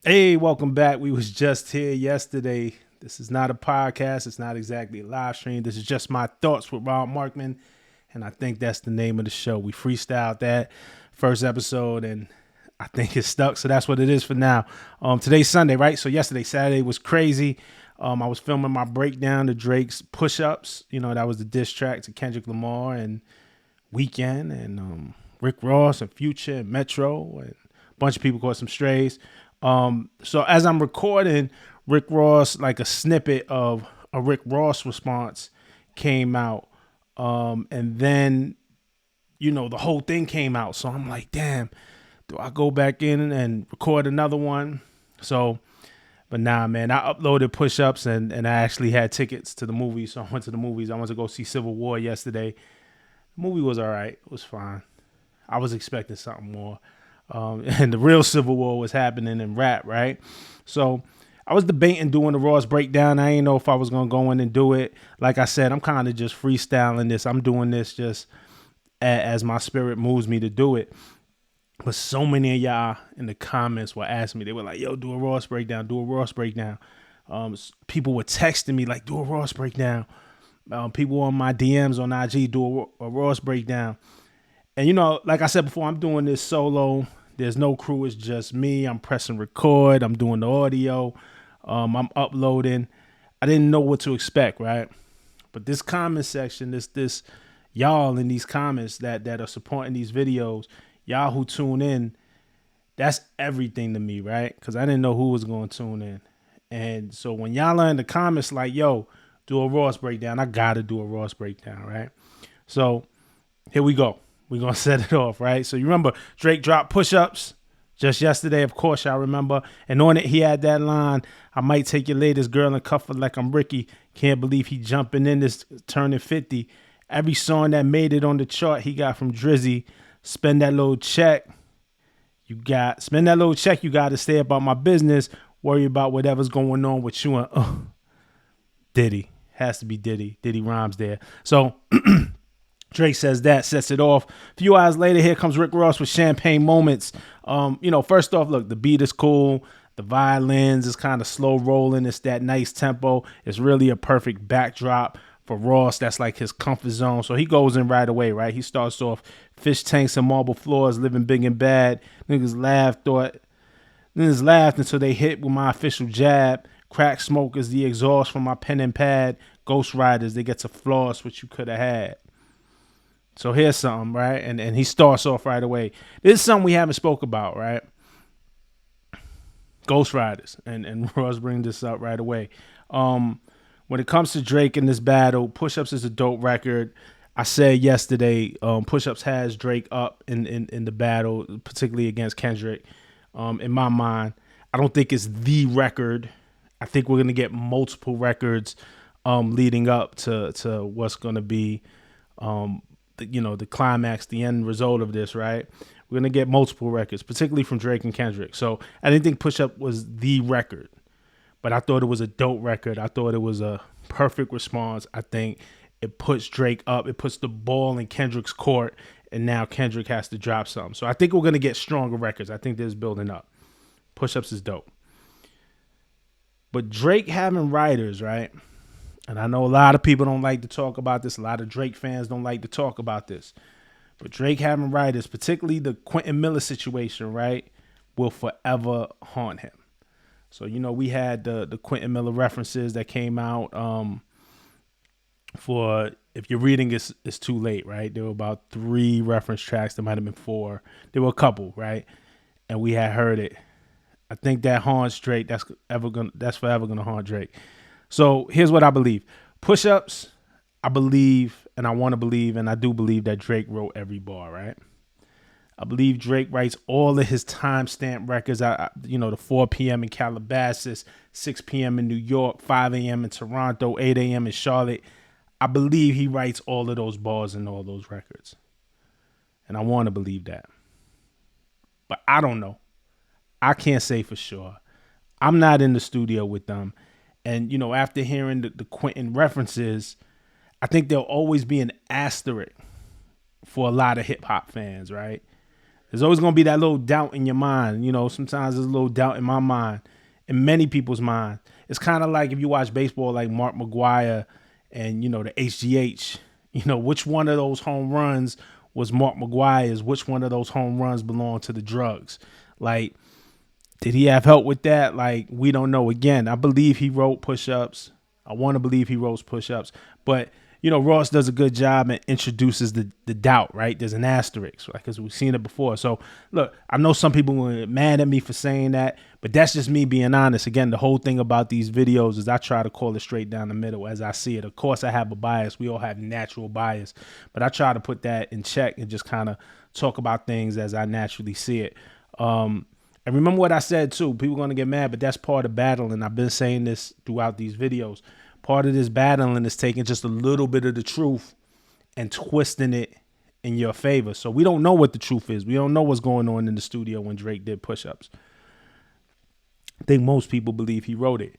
Hey, welcome back. We was just here yesterday. This is not a podcast. It's not exactly a live stream. This is just my thoughts with Rob Markman, and I think that's the name of the show. We freestyled that first episode, and I think it stuck. So that's what it is for now. Today's Sunday, right? So yesterday, Saturday was crazy. I was filming my breakdown to Drake's Push Ups. You know, that was the diss track to Kendrick Lamar and Weekend and Rick Ross and Future and Metro and a bunch of people caught some strays. So as I'm recording, Rick Ross, like a snippet of a Rick Ross response came out. And then, the whole thing came out. So I'm like, damn, do I go back in and record another one? So, but nah, man, I uploaded push-ups and I actually had tickets to the movie. So I went to the movies. I went to go see Civil War yesterday. The movie was all right. It was fine. I was expecting something more. And the real Civil War was happening in rap, right? So I was debating doing the Ross breakdown. I didn't know if I was going to go in and do it. Like I said, I'm kind of just freestyling this. I'm doing this just as my spirit moves me to do it. But so many of y'all in the comments were asking me, they were like, yo, do a Ross breakdown, do a Ross breakdown. People were texting me like, do a Ross breakdown. People on my DMs on IG, do a Ross breakdown. And like I said before, I'm doing this solo. There's no crew. It's just me. I'm pressing record. I'm doing the audio. I'm uploading. I didn't know what to expect, right? But this comment section, this y'all in these comments that are supporting these videos, y'all who tune in, that's everything to me, right? Because I didn't know who was going to tune in. And so when y'all are in the comments like, yo, do a Ross breakdown, I got to do a Ross breakdown, right? So here we go. We're going to set it off, right? So you remember Drake dropped Push-Ups just yesterday, of course, y'all remember. And on it, he had that line, I might take your latest girl and cuff her like I'm Ricky. Can't believe he jumping in this, turning 50. Every song that made it on the chart, he got from Drizzy. Spend that little check. You got to stay about my business. Worry about whatever's going on with you and Diddy. Has to be Diddy. Diddy rhymes there. So Drake says that, sets it off. A few hours later, here comes Rick Ross with Champagne Moments. First off, look, the beat is cool. The violins is kind of slow rolling. It's that nice tempo. It's really a perfect backdrop for Ross. That's like his comfort zone. So he goes in right away, right? He starts off fish tanks and marble floors, living big and bad. Niggas laughed until they hit with my official jab. Crack smoke is the exhaust from my pen and pad. Ghostwriters, they get to floss what you could have had. So here's something, right? And he starts off right away. This is something we haven't spoke about, right? Ghostwriters. And Ross brings this up right away. When it comes to Drake in this battle, Push-Ups is a dope record. I said yesterday, Push-Ups has Drake up in the battle, particularly against Kendrick. In my mind, I don't think it's the record. I think we're going to get multiple records leading up to what's going to be the climax, the end result of this, right? We're going to get multiple records, particularly from Drake and Kendrick. So I didn't think Push Up was the record, but I thought it was a dope record. I thought it was a perfect response. I think it puts Drake up. It puts the ball in Kendrick's court, and now Kendrick has to drop something. So I think we're going to get stronger records. I think this is building up. Push Ups is dope. But Drake having writers, right? And I know a lot of people don't like to talk about this. A lot of Drake fans don't like to talk about this. But Drake having writers, particularly the Quentin Miller situation, right, will forever haunt him. So, we had the Quentin Miller references that came out for, if you're reading, it's too late, right? There were about 3 reference tracks. There might have been 4. There were a couple, right? And we had heard it. I think that haunts Drake. That's forever gonna haunt Drake. So here's what I believe. Push-Ups, I believe, and I want to believe, and I do believe that Drake wrote every bar, right? I believe Drake writes all of his timestamp records. The 4 p.m. in Calabasas, 6 p.m. in New York, 5 a.m. in Toronto, 8 a.m. in Charlotte. I believe he writes all of those bars in all those records. And I want to believe that. But I don't know. I can't say for sure. I'm not in the studio with them. And, after hearing the Quentin references, I think there'll always be an asterisk for a lot of hip hop fans, right? There's always going to be that little doubt in your mind. You know, sometimes there's a little doubt in my mind, in many people's mind. It's kind of like if you watch baseball like Mark McGwire and, you know, the HGH, you know, which one of those home runs was Mark McGwire's? Which one of those home runs belonged to the drugs? Like, did he have help with that? Like, we don't know. Again, I believe he wrote push-ups. I want to believe he wrote push-ups. But, you know, Ross does a good job and introduces the doubt, right? There's an asterisk, right? Because we've seen it before. So, look, I know some people will get mad at me for saying that, but that's just me being honest. Again, the whole thing about these videos is I try to call it straight down the middle as I see it. Of course, I have a bias. We all have natural bias. But I try to put that in check and just kind of talk about things as I naturally see it. And remember what I said, too. People are going to get mad, but that's part of battling. I've been saying this throughout these videos. Part of this battling is taking just a little bit of the truth and twisting it in your favor. So we don't know what the truth is. We don't know what's going on in the studio when Drake did push-ups. I think most people believe he wrote it.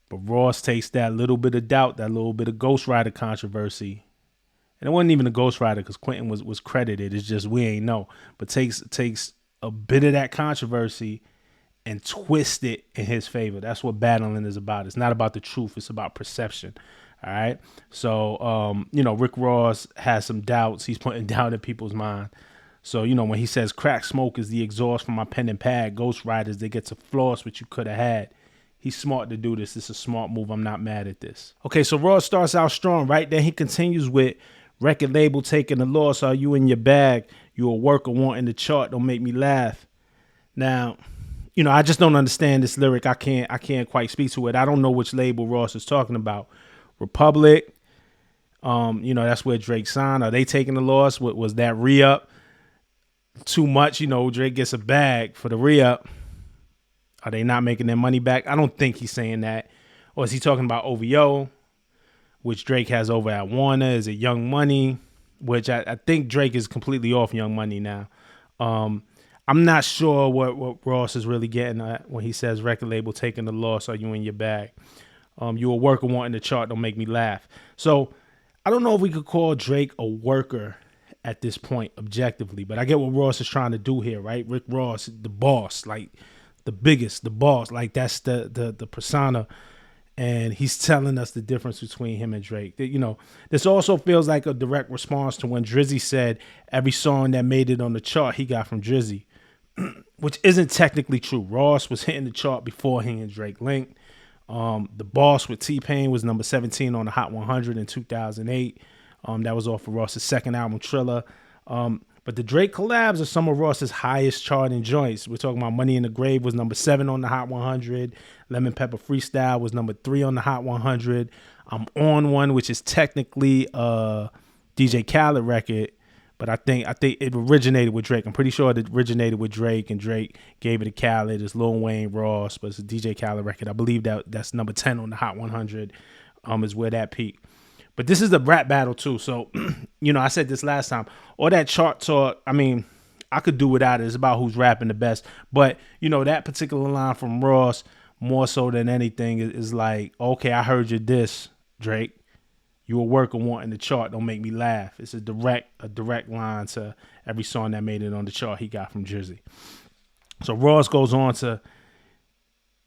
But Ross takes that little bit of doubt, that little bit of Ghostwriter controversy. And it wasn't even a Ghostwriter because Quentin was credited. It's just we ain't know. But takes a bit of that controversy and twist it in his favor. That's what battling is about. It's not about the truth. It's about perception. All right. So, you know, Rick Ross has some doubts. He's putting doubt in people's mind. So, you know, when he says crack smoke is the exhaust from my pen and pad, ghostwriters, they get to floss what you could have had. He's smart to do this. It's a smart move. I'm not mad at this. Okay, so Ross starts out strong, right? Then he continues with record label taking the loss. Are you in your bag? You a worker wanting the chart. Don't make me laugh. Now, you know, I just don't understand this lyric. I can't quite speak to it. I don't know which label Ross is talking about. Republic. You know, that's where Drake signed. Are they taking the loss? What was that re-up? Too much, you know, Drake gets a bag for the re-up. Are they not making their money back? I don't think he's saying that. Or is he talking about OVO, which Drake has over at Warner? Is it Young Money, which I think Drake is completely off Young Money now. I'm not sure what Ross is really getting at when he says record label taking the loss. Are you in your bag? You a worker wanting the chart. Don't make me laugh. So I don't know if we could call Drake a worker at this point objectively, but I get what Ross is trying to do here, right? Rick Ross, the boss, like the biggest, the boss, like that's the persona. And he's telling us the difference between him and Drake. You know, this also feels like a direct response to when Drizzy said every song that made it on the chart he got from Drizzy, which isn't technically true. Ross was hitting the chart before he and Drake linked. The Boss with T-Pain was number 17 on the Hot 100 in 2008. That was off of Ross's second album, Triller. But the Drake collabs are some of Ross's highest charting joints. We're talking about Money in the Grave was number 7 on the Hot 100. Lemon Pepper Freestyle was number 3 on the Hot 100. I'm On One, which is technically a DJ Khaled record, but I think it originated with Drake. I'm pretty sure it originated with Drake, and Drake gave it to Khaled. It's Lil Wayne, Ross, but it's a DJ Khaled record. I believe that's number 10 on the Hot 100 is where that peaked. But this is a rap battle too. So, you know, I said this last time. All that chart talk, I mean, I could do without it. It's about who's rapping the best. But, you know, that particular line from Ross, more so than anything, is like, okay, I heard your diss, Drake. You a worker wanting the chart. Don't make me laugh. It's a direct line to every song that made it on the chart he got from Drizzy. So Ross goes on to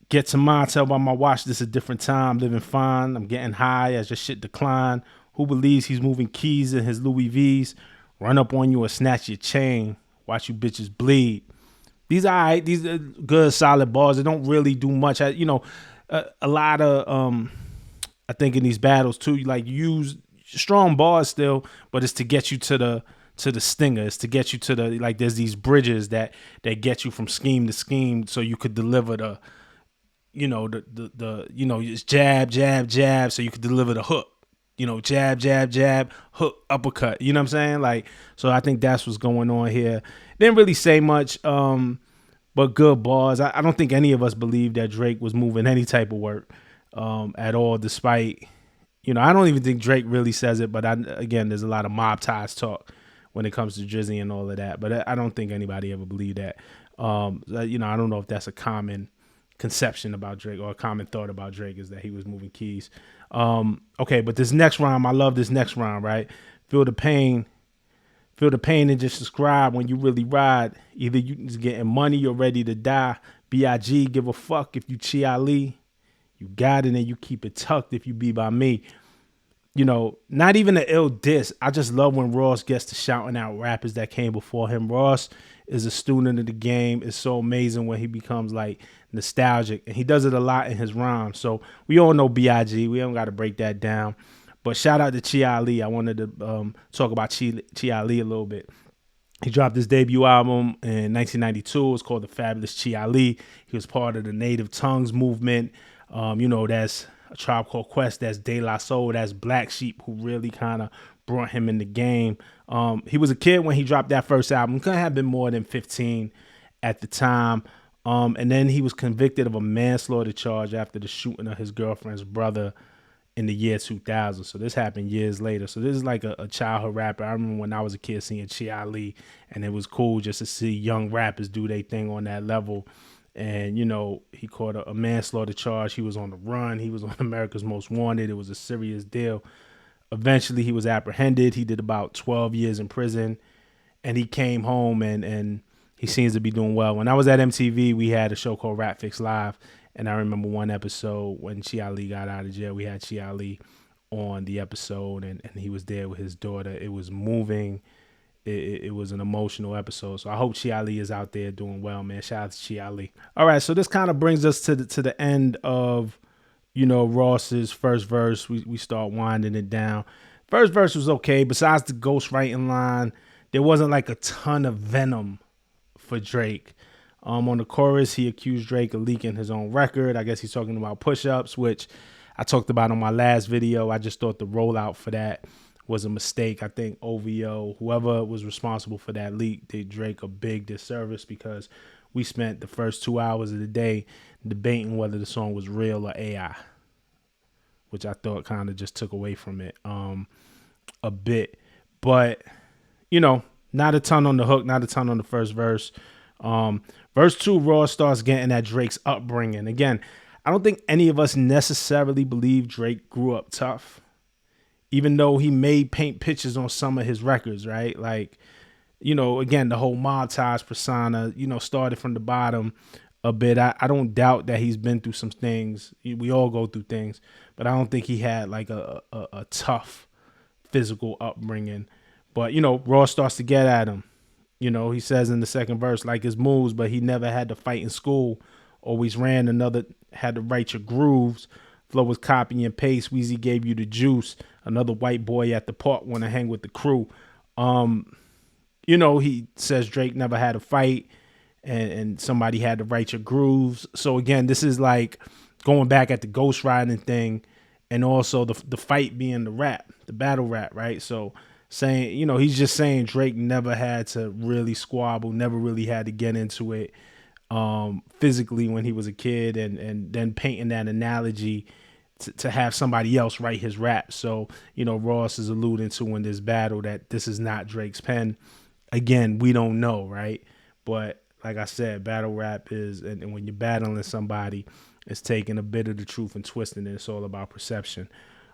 get to mine, tell by my watch, this a different time, living fine. I'm getting high as your shit decline. Who believes he's moving keys in his Louis V's? Run up on you and snatch your chain. Watch you bitches bleed. These are all right. These are good, solid bars. They don't really do much. You know, a lot of, I think in these battles too, you like use strong bars still, but it's to get you to the stinger. It's to get you to the, like, there's these bridges that get you from scheme to scheme so you could deliver the, you know, the you know, it's jab, jab, jab, so you could deliver the hook. You know, jab, jab, jab, hook, uppercut. You know what I'm saying? Like, so I think that's what's going on here. Didn't really say much, but good bars. I don't think any of us believe that Drake was moving any type of work at all, despite, you know, I don't even think Drake really says it, but again, there's a lot of mob ties talk when it comes to Drizzy and all of that. But I don't think anybody ever believed that. You know, I don't know if that's a common conception about Drake or a common thought about Drake is that he was moving keys. Okay, but this next rhyme, I love this next rhyme, right? Feel the pain Feel the pain and just subscribe when you really ride. Either you just getting money or ready to die. B.I.G. give a fuck if you Chi Ali. You got it and you keep it tucked if you be by me. You know, not even an ill diss. I just love when Ross gets to shouting out rappers that came before him. Ross is a student of the game. It's so amazing when he becomes like nostalgic, and he does it a lot in his rhymes. So we all know B.I.G. We don't got to break that down. But shout out to Chi Ali. I wanted to talk about Chi Ali a little bit. He dropped his debut album in 1992. It's called The Fabulous Chi Ali. He was part of the Native Tongues movement. That's A Tribe Called Quest, that's De La Soul, that's Black Sheep, who really kind of brought him in the game. He was a kid when he dropped that first album. Couldn't have been more than 15 at the time. And then he was convicted of a manslaughter charge after the shooting of his girlfriend's brother in the year 2000. So this happened years later. So this is like a childhood rapper. I remember when I was a kid seeing Chi Ali, and it was cool just to see young rappers do their thing on that level. And, he caught a manslaughter charge. He was on the run. He was on America's Most Wanted. It was a serious deal. Eventually, he was apprehended. He did about 12 years in prison. And he came home, and he seems to be doing well. When I was at MTV, we had a show called Rap Fix Live. And I remember one episode when Chi Ali got out of jail. We had Chi Ali on the episode, and he was there with his daughter. It was moving. It was an emotional episode. So I hope Chi Ali is out there doing well, man. Shout out to Chi Ali. All right, so this kind of brings us to the end of, Ross's first verse. We start winding it down. First verse was okay. Besides the ghostwriting line, there wasn't like a ton of venom for Drake. On the chorus, he accused Drake of leaking his own record. I guess he's talking about push-ups, which I talked about on my last video. I just thought the rollout for that was a mistake. I think OVO, whoever was responsible for that leak, did Drake a big disservice, because we spent the first 2 hours of the day debating whether the song was real or AI, which I thought kind of just took away from it a bit. But, not a ton on the hook, not a ton on the first verse. Verse 2, Ross starts getting at Drake's upbringing. Again, I don't think any of us necessarily believe Drake grew up tough, even though he may paint pictures on some of his records, right? Like, again, the whole montage persona, started from the bottom a bit. I don't doubt that he's been through some things. We all go through things, but I don't think he had like a tough physical upbringing. But, Ross starts to get at him. He says in the second verse, like his moves, but he never had to fight in school. Always ran, another had to write your grooves. Flow was copy and paste. Weezy gave you the juice. Another white boy at the park want to hang with the crew. He says Drake never had a fight, and somebody had to write your grooves. So again, this is like going back at the ghostwriting thing, and also the fight being the rap, the battle rap, right? So saying, he's just saying Drake never had to really squabble, never really had to get into it physically when he was a kid, and then painting that analogy to have somebody else write his rap. So, Ross is alluding to in this battle that this is not Drake's pen. Again, we don't know, right? But like I said, battle rap is, and when you're battling somebody, it's taking a bit of the truth and twisting it. It's all about perception.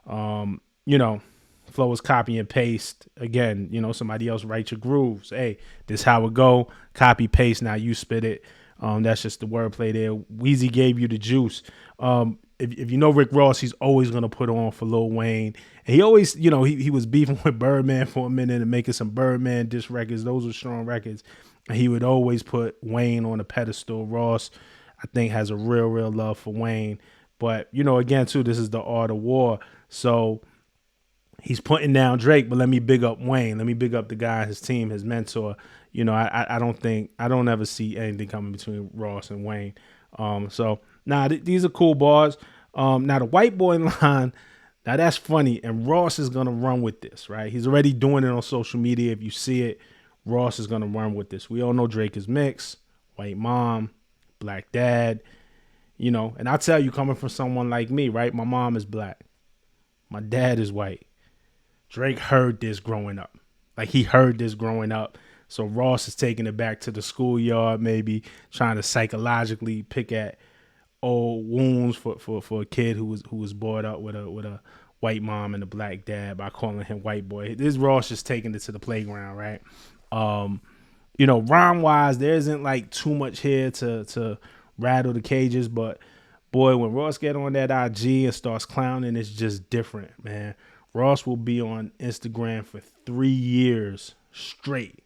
Flow is copy and paste. Again, somebody else write your grooves. Hey, this how it go. Copy, paste, now you spit it. That's just the wordplay there. Weezy gave you the juice. If you know Rick Ross, he's always going to put on for Lil Wayne. And he always, he was beefing with Birdman for a minute and making some Birdman diss records. Those were strong records. And he would always put Wayne on a pedestal. Ross, I think, has a real love for Wayne. But, again, too, this is the art of war. So he's putting down Drake, but let me big up Wayne. Let me big up the guy, his team, his mentor. I don't ever see anything coming between Ross and Wayne. These are cool bars. Now the white boy line, now that's funny, and Ross is gonna run with this, right? He's already doing it on social media. If you see it, Ross is gonna run with this. We all know Drake is mixed, white mom, black dad, and I'll tell you, coming from someone like me, right? My mom is black. My dad is white. Drake heard this growing up. Like, he heard this growing up. So Ross is taking it back to the schoolyard, maybe trying to psychologically pick at old wounds for a kid who was brought up with a white mom and a black dad by calling him white boy. This Ross just taking it to the playground, right? Rhyme wise, there isn't like too much here to rattle the cages, but boy, when Ross get on that IG and starts clowning, it's just different, man. Ross will be on Instagram for 3 years straight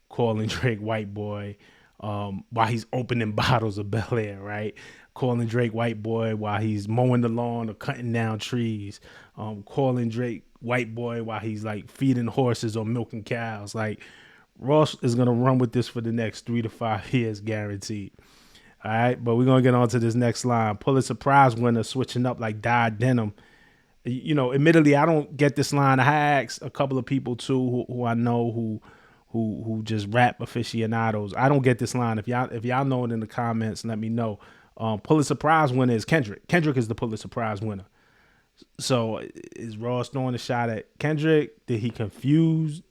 calling Drake white boy while he's opening bottles of Bel Air, right? Calling Drake white boy while he's mowing the lawn or cutting down trees. Calling Drake white boy while he's like feeding horses or milking cows. Like, Ross is going to run with this for the next 3 to 5 years, guaranteed. All right, but we're going to get on to this next line. Pulitzer Prize winner switching up like dyed denim. Admittedly, I don't get this line. I asked a couple of people too who I know who just rap aficionados. I don't get this line. If y'all know it in the comments, let me know. Pulitzer Prize winner is Kendrick. Kendrick is the Pulitzer Prize winner. So is Ross throwing a shot at Kendrick? Did he confuse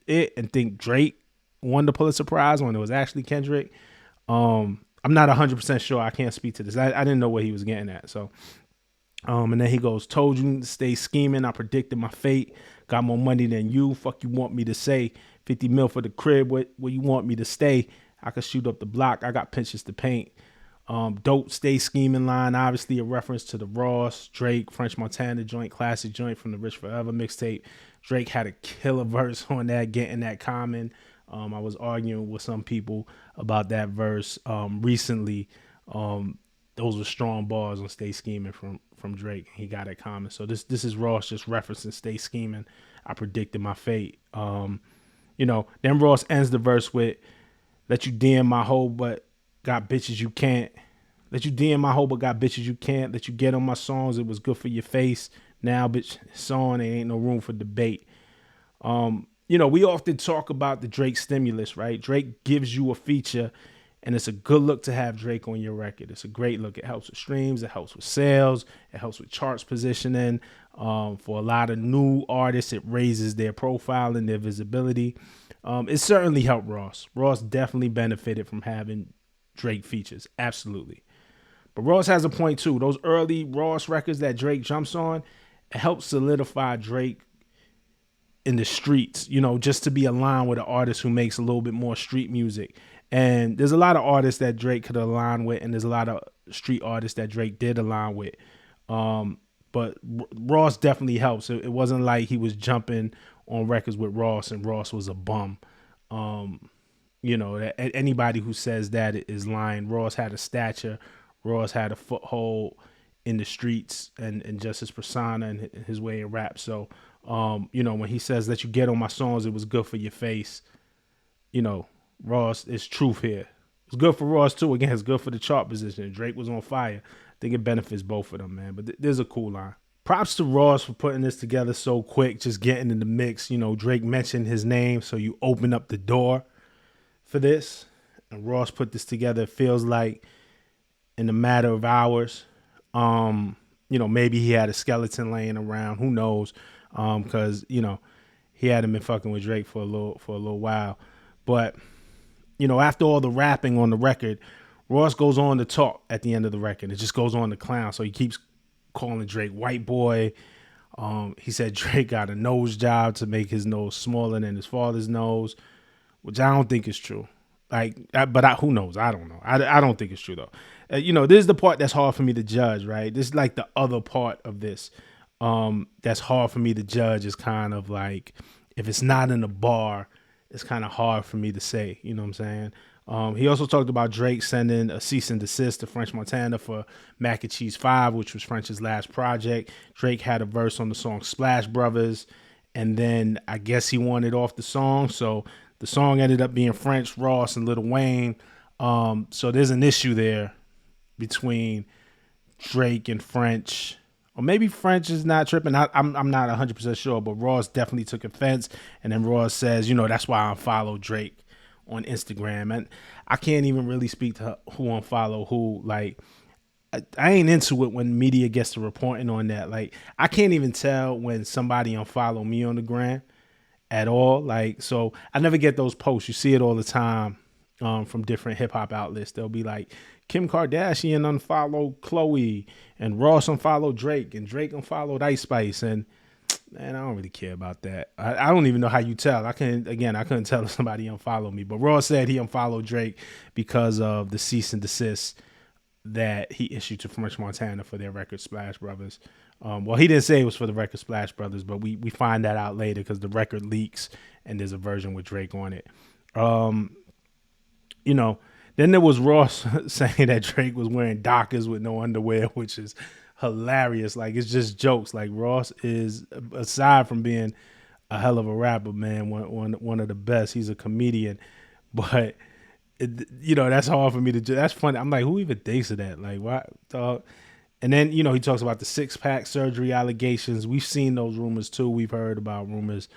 it and think Drake won the Pulitzer Prize when it was actually Kendrick? I'm not 100% sure. I can't speak to this. I didn't know what he was getting at. So, and then he goes, told you to stay scheming. I predicted my fate. Got more money than you. Fuck you want me to say. 50 mil for the crib. Where you want me to stay? I could shoot up the block. I got pinches to paint. Dope stay scheming line. Obviously a reference to the Ross, Drake, French Montana joint, classic joint from the Rich Forever mixtape. Drake had a killer verse on that, getting that Common. I was arguing with some people about that verse recently. Those were strong bars on Stay Scheming from Drake. He got it Common. So this is Ross just referencing Stay Scheming. I predicted my fate. Then Ross ends the verse with, let you DM my hoe, but got bitches you can't. Let you DM my hoe, but got bitches you can't. Let you get on my songs. It was good for your face. Now, bitch, song, there ain't no room for debate. We often talk about the Drake stimulus, right? Drake gives you a feature, and it's a good look to have Drake on your record. It's a great look. It helps with streams. It helps with sales. It helps with charts positioning. For a lot of new artists, it raises their profile and their visibility. It certainly helped Ross. Ross definitely benefited from having Drake features. Absolutely. But Ross has a point, too. Those early Ross records that Drake jumps on, it helps solidify Drake in the streets, just to be aligned with an artist who makes a little bit more street music. And there's a lot of artists that Drake could align with, and there's a lot of street artists that Drake did align with. But Ross definitely helps. It wasn't like he was jumping on records with Ross and Ross was a bum. Anybody who says that is lying. Ross had a stature. Ross had a foothold in the streets and just his persona and his way of rap. So, when he says that you get on my songs, it was good for your face. Ross, it's truth here. It's good for Ross too. Again, it's good for the chart position. Drake was on fire. I think it benefits both of them, man. But there's a cool line. Props to Ross for putting this together so quick, just getting in the mix. Drake mentioned his name, so you open up the door for this. And Ross put this together, it feels like, in a matter of hours. Maybe he had a skeleton laying around. Who knows? Because he hadn't been fucking with Drake for a little while. But after all the rapping on the record, Ross goes on to talk at the end of the record. It just goes on to clown. So he keeps calling Drake white boy. He said Drake got a nose job to make his nose smaller than his father's nose, which I don't think is true. Who knows? I don't know. I don't think it's true though. This is the part that's hard for me to judge, right? This is like the other part of this. That's hard for me to judge is kind of like, if it's not in a bar, it's kind of hard for me to say, you know what I'm saying? He also talked about Drake sending a cease and desist to French Montana for Mac and Cheese 5, which was French's last project. Drake had a verse on the song Splash Brothers, and then I guess he wanted off the song, so the song ended up being French, Ross, and Lil Wayne. So there's an issue there between Drake and French. Or maybe French is not tripping. I'm not 100% sure, but Ross definitely took offense. And then Ross says, that's why I unfollow Drake on Instagram. And I can't even really speak to who unfollow who. Like, I ain't into it when media gets to reporting on that. Like, I can't even tell when somebody unfollow me on the gram at all. Like, so I never get those posts. You see it all the time from different hip hop outlets. They'll be like, Kim Kardashian unfollowed Chloe, and Ross unfollowed Drake, and Drake unfollowed Ice Spice, and man, I don't really care about that. I don't even know how you tell. I couldn't tell if somebody unfollowed me, but Ross said he unfollowed Drake because of the cease and desist that he issued to French Montana for their record Splash Brothers. Well, he didn't say it was for the record Splash Brothers, but we find that out later because the record leaks and there's a version with Drake on it. You know, then there was Ross saying that Drake was wearing Dockers with no underwear, which is hilarious. Like, it's just jokes. Like, Ross is, aside from being a hell of a rapper, man, one of the best. He's a comedian, but that's hard for me to do. That's funny. I'm like, who even thinks of that? Like, why, dog? And then, he talks about the 6-pack surgery allegations. We've seen those rumors too. We've heard about rumors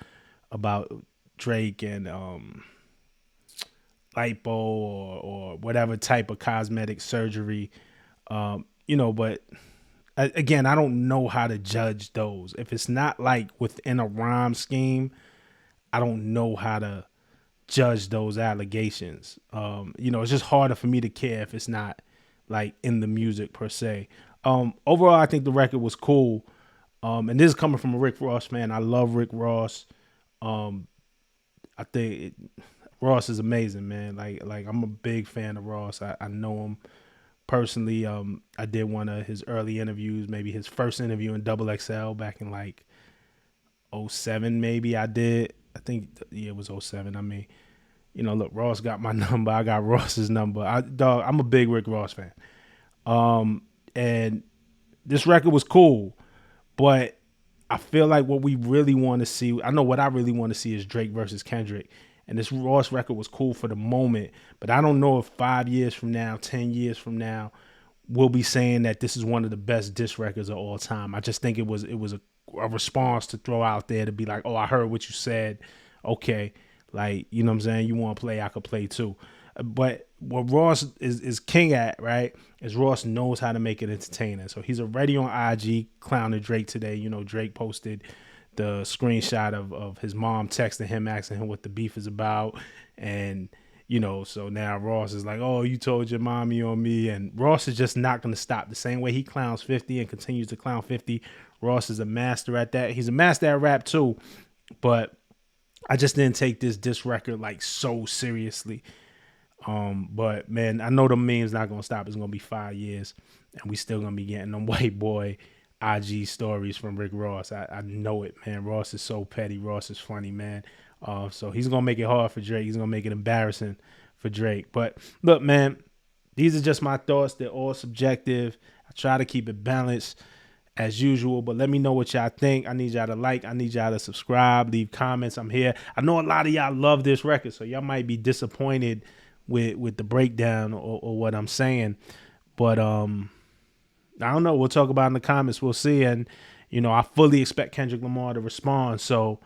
about Drake and lipo or whatever type of cosmetic surgery. But again, I don't know how to judge those. If it's not like within a rhyme scheme, I don't know how to judge those allegations. It's just harder for me to care if it's not like in the music per se. Overall, I think the record was cool. And this is coming from a Rick Ross fan. I love Rick Ross. I think Ross is amazing, man. Like I'm a big fan of Ross. I know him personally. I did one of his early interviews, maybe his first interview in Double XL back in like 07, maybe I did. I think it was 07. I mean, look, Ross got my number. I got Ross's number. I'm a big Rick Ross fan. And this record was cool, but I feel like what we really want to see, I know what I really want to see is Drake versus Kendrick. And this Ross record was cool for the moment, but I don't know if 5 years from now, 10 years from now, we'll be saying that this is one of the best diss records of all time. I just think it was a response to throw out there to be like, oh, I heard what you said. Okay. Like, you know what I'm saying? You want to play, I could play too. But what Ross is king at, right, is Ross knows how to make it entertaining. So he's already on IG clowning Drake today. Drake posted the screenshot of his mom texting him, asking him what the beef is about. And, so now Ross is like, oh, you told your mommy on me. And Ross is just not going to stop. The same way he clowns 50 and continues to clown 50, Ross is a master at that. He's a master at rap too. But I just didn't take this diss record like so seriously. But man, I know the meme's not gonna stop. It's gonna be 5 years, and we still gonna be getting them white boy IG stories from Rick Ross. I know it, man. Ross is so petty. Ross is funny, man. So he's gonna make it hard for Drake. He's gonna make it embarrassing for Drake. But look, man, these are just my thoughts. They're all subjective. I try to keep it balanced as usual, but let me know what y'all think. I need y'all to like. I need y'all to subscribe, leave comments. I'm here. I know a lot of y'all love this record, so y'all might be disappointed with the breakdown or what I'm saying, but I don't know. We'll talk about it in the comments. We'll see. And I fully expect Kendrick Lamar to respond. So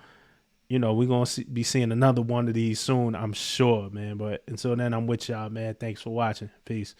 we're gonna be seeing another one of these soon, I'm sure, man. But until then, I'm with y'all, man. Thanks for watching. Peace.